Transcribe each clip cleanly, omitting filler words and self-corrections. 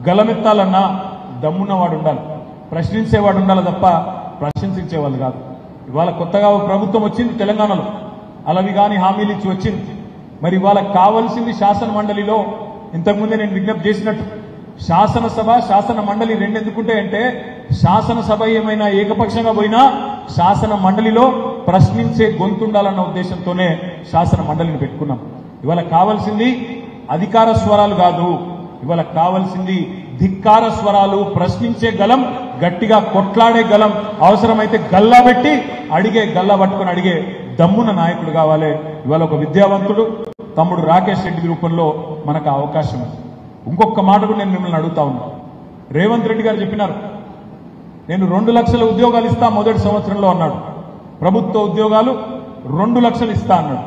గలమెత్తాలన్నా దమ్మున్నవాడు ఉండాలి, ప్రశ్నించేవాడు ఉండాలి తప్ప ప్రశంసించేవాళ్ళు కాదు. ఇవాళ కొత్తగా ప్రభుత్వం వచ్చింది తెలంగాణలో, అలవి గాని హామీలు ఇచ్చి వచ్చింది. మరి ఇవాళ కావాల్సింది శాసన మండలిలో ఇంతకుముందే నేను విజ్ఞప్తి చేసినట్టు శాసనసభ శాసన మండలి రెండు ఎందుకుంటాయంటే శాసనసభ ఏమైనా ఏకపక్షంగా పోయినా శాసన మండలిలో ప్రశ్నించే గొంతుండాలన్న ఉద్దేశంతోనే శాసన మండలిని పెట్టుకున్నాం. ఇవాళ కావాల్సింది అధికార స్వరాలు కాదు, ఇవాళ కావాల్సింది ధిక్కార స్వరాలు, ప్రశ్నించే గలం, గట్టిగా కొట్లాడే గలం, అవసరమైతే గల్లా పెట్టి అడిగే గల్లా పట్టుకుని అడిగే దమ్మున నాయకుడు కావాలి. ఇవాళ ఒక విద్యావంతుడు తమ్ముడు రాకేష్ రెడ్డి రూపంలో మనకు అవకాశం ఉంది. ఇంకొక మాట కూడా నేను మిమ్మల్ని అడుగుతా ఉన్నా. రేవంత్ రెడ్డి గారు చెప్పినారు నేను 2 లక్షల ఉద్యోగాలు ఇస్తా మొదటి సంవత్సరంలో అన్నాడు. ప్రభుత్వ ఉద్యోగాలు 2 లక్షలు ఇస్తా అన్నాడు.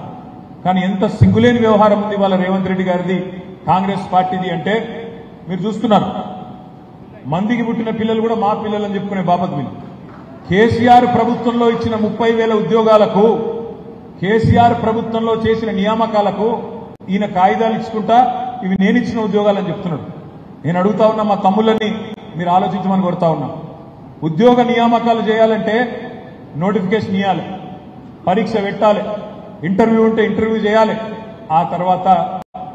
కానీ ఎంత సిగ్గులేని వ్యవహారం ఉంది వాళ్ళ రేవంత్ రెడ్డి గారిది, కాంగ్రెస్ పార్టీది అంటే మీరు చూస్తున్నారు. మందికి పుట్టిన పిల్లలు కూడా మా పిల్లలని చెప్పుకునే బాపత్ వీళ్ళు. కేసీఆర్ ప్రభుత్వంలో ఇచ్చిన 30,000 ఉద్యోగాలకు, కేసీఆర్ ప్రభుత్వంలో చేసిన నియామకాలకు ఈయన కాగితాలు ఇచ్చుకుంటా ఇవి నేను ఇచ్చిన ఉద్యోగాలని చెప్తున్నాడు. నేను అడుగుతా ఉన్నా, మా తమ్ముళ్ళని మీరు ఆలోచించమని కోరుతా ఉన్నా. ఉద్యోగ నియామకాలు చేయాలంటే నోటిఫికేషన్ ఇవ్వాలి, పరీక్ష పెట్టాలి, ఇంటర్వ్యూ ఉంటే ఇంటర్వ్యూ చేయాలి, ఆ తర్వాత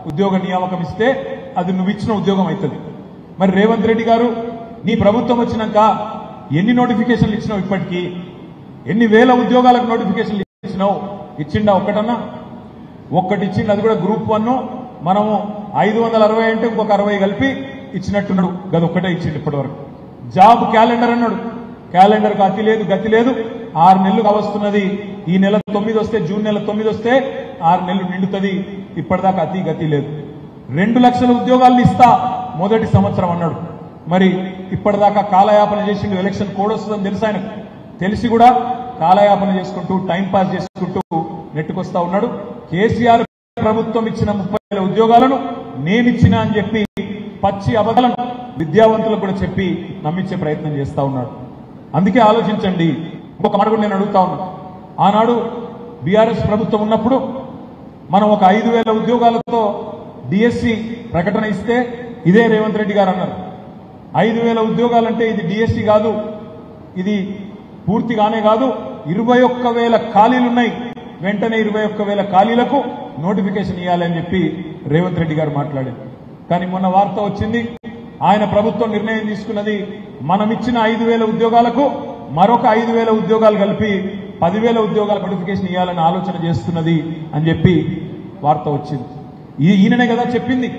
ఉద్యోగ నియామకం ఇస్తే అది నువ్వు ఇచ్చిన ఉద్యోగం అవుతుంది. మరి రేవంత్ రెడ్డి గారు నీ ప్రభుత్వం వచ్చినాక ఎన్ని నోటిఫికేషన్లు ఇచ్చినావు, ఇప్పటికీ ఎన్ని వేల ఉద్యోగాలకు నోటిఫికేషన్లు ఇచ్చినావు? ఇచ్చిండా ఒక్కటన్నా? ఒక్కటి ఇచ్చింది, అది కూడా గ్రూప్ 1. మనము 560 అంటే ఇంకొక 60 కలిపి ఇచ్చినట్టున్నాడు, గది ఒక్కటే ఇచ్చిండు ఇప్పటి వరకు. జాబ్ క్యాలెండర్ అన్నాడు, క్యాలెండర్కు అతి లేదు గతి లేదు. 6 నెలలు కావస్తున్నది, ఈ నెల 9 వస్తే, జూన్ నెల 9 వస్తే 6 నెలలు నిండుతుంది, ఇప్పటిదాకా అతి గతి లేదు. 2 లక్షల ఉద్యోగాలను ఇస్తా మొదటి సంవత్సరం అన్నాడు. మరి ఇప్పటిదాకా కాలయాపన చేసిండు. ఎలక్షన్ కోడ్ వస్తుందని తెలుసు ఆయనకు, తెలిసి కూడా కాలయాపన చేసుకుంటూ టైం పాస్ చేసుకుంటూ నెట్టుకొస్తా ఉన్నాడు. కేసీఆర్ ప్రభుత్వం ఇచ్చిన 30,000 ఉద్యోగాలను నేనిచ్చినా అని చెప్పి పచ్చి అబద్ధాలను విద్యావంతులకు కూడా చెప్పి నమ్మించే ప్రయత్నం చేస్తా ఉన్నాడు. అందుకే ఆలోచించండి. ఇంకొక మాట కూడా నేను అడుగుతా ఉన్నా. ఆనాడు బీఆర్ఎస్ ప్రభుత్వం ఉన్నప్పుడు మనం ఒక 5,000 ఉద్యోగాలతో డిఎస్సి ప్రకటన ఇస్తే ఇదే రేవంత్ రెడ్డి గారు అన్నారు 5,000 ఉద్యోగాలంటే ఇది డిఎస్సి కాదు, ఇది పూర్తిగానే కాదు, 21,000 ఖాళీలున్నాయి, వెంటనే 21,000 ఖాళీలకు నోటిఫికేషన్ ఇవ్వాలని చెప్పి రేవంత్ రెడ్డి గారు మాట్లాడారు. కానీ మొన్న వార్త వచ్చింది, ఆయన ప్రభుత్వం నిర్ణయం తీసుకున్నది మనం ఇచ్చిన 5,000 ఉద్యోగాలకు మరొక 5,000 ఉద్యోగాలు కలిపి 10,000 ఉద్యోగాల నోటిఫికేషన్ ఇవ్వాలని ఆలోచన చేస్తున్నది అని చెప్పి వార్త వచ్చింది. ఈయననే కదా చెప్పింది,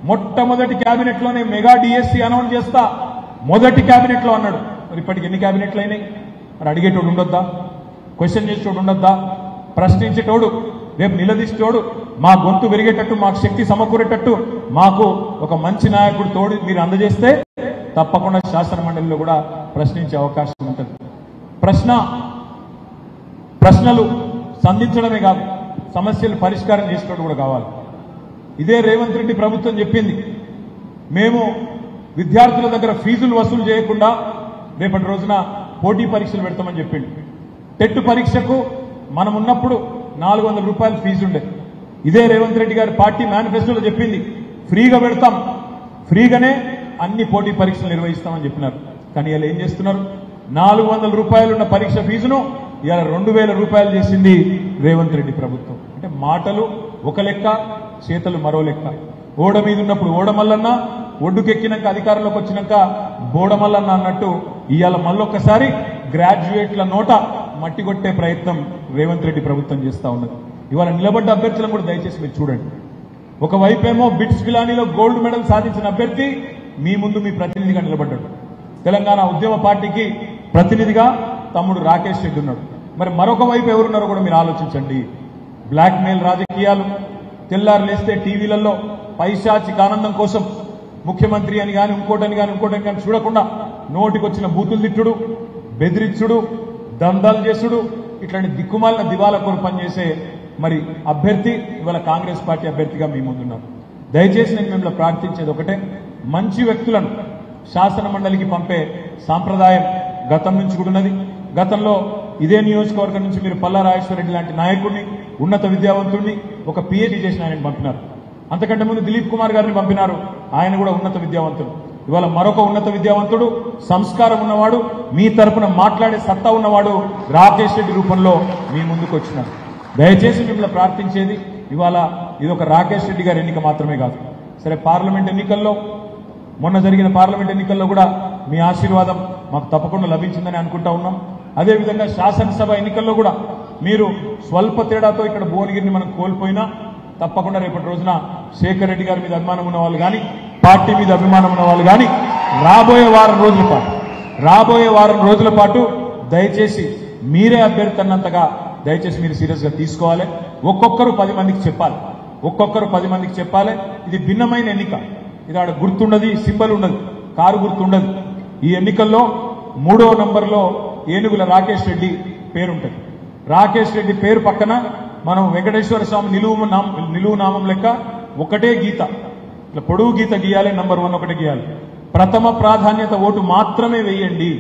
మొట్టమొదటి కేబినెట్ లోనే మెగా డిఎస్సి అనౌన్స్ చేస్తా మొదటి కేబినెట్ లో అన్నాడు. మరి ఇప్పటికి ఎన్ని కేబినెట్లు అయినాయి? మరి అడిగేటోడు ఉండొద్దా? క్వశ్చన్ చేసేటోడు ఉండొద్దా? ప్రశ్నించేటోడు, రేపు నిలదీసేటోడు, మా గొంతు పెరిగేటట్టు, మాకు శక్తి సమకూరేటట్టు మాకు ఒక మంచి నాయకుడు తోడు మీరు అందజేస్తే తప్పకుండా శాసన మండలిలో కూడా ప్రశ్నించే అవకాశం ఉంటుంది. ప్రశ్నలు సంధించడమే కాదు, సమస్యలు పరిష్కారం చేసేటోడు కూడా కావాలి. ఇదే రేవంత్ రెడ్డి ప్రభుత్వం చెప్పింది, మేము విద్యార్థుల దగ్గర ఫీజులు వసూలు చేయకుండా రేపటి రోజున పోటీ పరీక్షలు పెడతామని చెప్పింది. టెట్ పరీక్షకు మనం ఉన్నప్పుడు 400 రూపాయలు ఫీజు ఉండే. ఇదే రేవంత్ రెడ్డి గారి పార్టీ మేనిఫెస్టోలో చెప్పింది, ఫ్రీగా పెడతాం, ఫ్రీగానే అన్ని పోటీ పరీక్షలు నిర్వహిస్తామని చెప్పినారు. కానీ ఇలా ఏం చేస్తున్నారు? 400 రూపాయలు ఉన్న పరీక్ష ఫీజును ఇలా 2,000 రూపాయలు చేసింది రేవంత్ రెడ్డి ప్రభుత్వం. అంటే మాటలు ఒక లెక్క, చేతలు మరో లెక్క. ఓడ మీద ఉన్నప్పుడు ఓడమల్లన్న, ఒడ్డుకెక్కినాక అధికారంలోకి వచ్చినాక బోడమల్లన్న అన్నట్టు ఇవాళ మళ్ళొక్కసారి గ్రాడ్యుయేట్ల నోట మట్టి కొట్టే ప్రయత్నం రేవంత్ రెడ్డి ప్రభుత్వం చేస్తా ఉన్నది. ఇవాళ నిలబడ్డ అభ్యర్థులను కూడా దయచేసి మీరు చూడండి. ఒకవైపేమో బిట్స్ పిలానీలో గోల్డ్ మెడల్ సాధించిన అభ్యర్థి మీ ముందు మీ ప్రతినిధిగా నిలబడ్డాడు. తెలంగాణ ఉద్యమ పార్టీకి ప్రతినిధిగా తమ్ముడు రాకేష్ రెడ్డి ఉన్నాడు. మరి మరొక వైపు ఎవరున్నారో కూడా మీరు ఆలోచించండి. బ్లాక్ మెయిల్ రాజకీయాలు, తెల్లారు లేస్తే టీవీలలో పైశాచిక ఆనందం కోసం ముఖ్యమంత్రి అని కానీ ఇంకోటని కానీ చూడకుండా నోటికొచ్చిన బూతులు తిట్టుడు, బెదిరించుడు, దందాలు చేసుడు, ఇట్లాంటి దిక్కుమాలిన దివాలా కోరు పనిచేసే మరి అభ్యర్థి ఇవాళ కాంగ్రెస్ పార్టీ అభ్యర్థిగా మీ ముందున్నారు. దయచేసి నేను మిమ్మల్ని ప్రార్థించేది ఒకటే, మంచి వ్యక్తులను శాసన మండలికి పంపే సాంప్రదాయం గతం నుంచి కూడా ఉన్నది. గతంలో ఇదే నియోజకవర్గం నుంచి మీరు పల్లా రాజేశ్వరరెడ్డి లాంటి నాయకుడిని, ఉన్నత విద్యావంతుడిని, ఒక పిహెచ్డీ చేసిన ఆయన పంపినారు. అంతకంటే ముందు దిలీప్ కుమార్ గారిని పంపినారు, ఆయన కూడా ఉన్నత విద్యావంతుడు. ఇవాళ మరొక ఉన్నత విద్యావంతుడు, సంస్కారం ఉన్నవాడు, మీ తరపున మాట్లాడే సత్తా ఉన్నవాడు రాకేష్ రెడ్డి రూపంలో మీ ముందుకు వచ్చినారు. దయచేసి మిమ్మల్ని ప్రార్థించేది ఇవాళ ఇది ఒక రాకేష్ రెడ్డి గారి ఎన్నిక మాత్రమే కాదు. సరే, పార్లమెంట్ ఎన్నికల్లో, మొన్న జరిగిన పార్లమెంట్ ఎన్నికల్లో కూడా మీ ఆశీర్వాదం మాకు తప్పకుండా లభించిందని అనుకుంటా ఉన్నాం. అదేవిధంగా శాసనసభ ఎన్నికల్లో కూడా మీరు స్వల్ప తేడాతో ఇక్కడ భువనగిరిని మనం కోల్పోయినా తప్పకుండా రేపటి రోజున శేఖర్ రెడ్డి గారి మీద అభిమానం ఉన్న వాళ్ళు కానీ, పార్టీ మీద అభిమానం ఉన్న వాళ్ళు కానీ రాబోయే వారం రోజుల పాటు దయచేసి మీరే అభ్యర్థి అన్నంతగా దయచేసి మీరు సీరియస్ గా తీసుకోవాలి. ఒక్కొక్కరు 10 మందికి చెప్పాలి. ఇది భిన్నమైన ఎన్నిక. ఇది ఆడ గుర్తుండదు, సింబల్ ఉండదు, కారు గుర్తుండదు. ఈ ఎన్నికల్లో 3వ నంబర్లో ఏనుగుల రాకేష్ రెడ్డి పేరుంటది. రాకేష్ రెడ్డి పేరు పక్కన మనం వెంకటేశ్వర స్వామి నిలువు నామం లెక్క ఒకటే గీత, ఇట్లా పొడుగు గీత గీయాలి. నంబర్ 1 ఒకటే గీయాలి. ప్రథమ ప్రాధాన్యత ఓటు మాత్రమే వేయండి.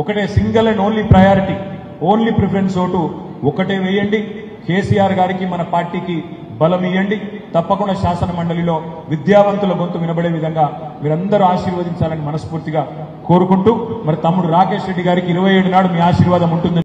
ఒకటే, single and only priority, only preference vote ఒకటే వేయండి. కేసీఆర్ గారికి, మన పార్టీకి బలం ఇవ్వండి. తప్పకుండా శాసన మండలిలో విద్యావంతుల గొంతు వినబడే విధంగా మీరందరూ ఆశీర్వదించాలని మనస్ఫూర్తిగా కోరుకుంటూ, మరి తమ్ముడు రాకేష్ రెడ్డి గారికి 27 నాడు మీ ఆశీర్వాదం ఉంటుంది.